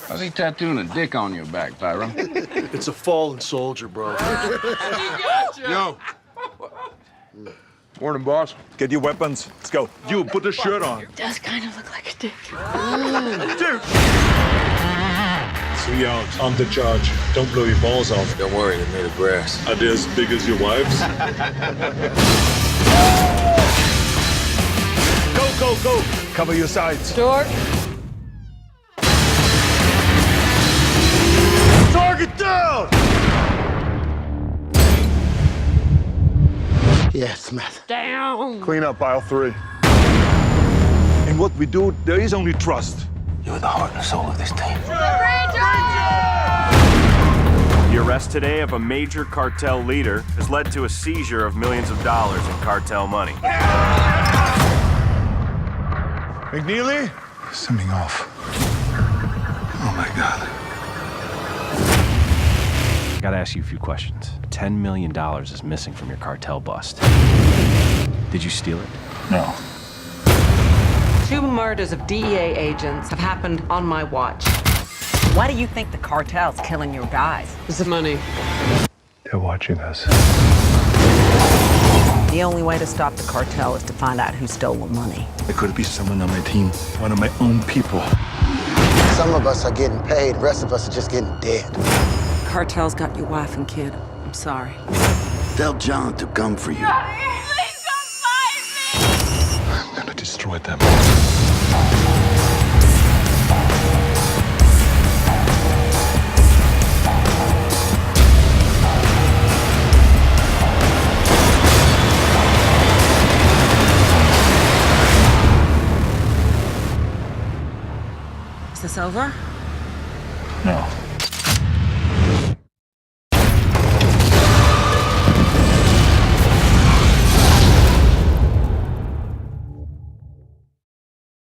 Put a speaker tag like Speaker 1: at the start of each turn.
Speaker 1: How's he tattooing a dick on your back, Pyro?
Speaker 2: It's a fallen soldier, bro.
Speaker 3: Yo. Morning, boss.
Speaker 4: Get your weapons. Let's go.
Speaker 3: You, put the shirt on.
Speaker 5: Does kind of look like a dick.
Speaker 3: Dude.
Speaker 6: 3 out, under charge. Don't blow your balls off.
Speaker 2: Don't worry, they're made of brass.
Speaker 6: Are they as big as your wife's?
Speaker 4: Go, go, go. Cover your sides.
Speaker 5: George?
Speaker 4: Target down!
Speaker 2: Yeah, Smith.
Speaker 5: Down!
Speaker 4: Clean up aisle 3. In what we do, there is only trust.
Speaker 2: You're the heart and soul of this team.
Speaker 7: The arrest today of a major cartel leader has led to a seizure of millions of dollars in cartel money.
Speaker 4: McNeely?
Speaker 3: Something off. Oh, my God.
Speaker 7: I gotta ask you a few questions. $10 million is missing from your cartel bust. Did you steal it?
Speaker 3: No.
Speaker 8: 2 murders of DEA agents have happened on my watch.
Speaker 9: Why do you think the cartel's killing your guys?
Speaker 8: It's the money.
Speaker 3: They're watching us.
Speaker 9: The only way to stop the cartel is to find out who stole the money.
Speaker 3: It could be someone on my team, one of my own people.
Speaker 2: Some of us are getting paid, the rest of us are just getting dead.
Speaker 8: Cartel's got your wife and kid. I'm sorry.
Speaker 1: Tell John to come for you.
Speaker 5: Please come find me!
Speaker 3: I'm gonna destroy them.
Speaker 8: Is this over?
Speaker 3: No.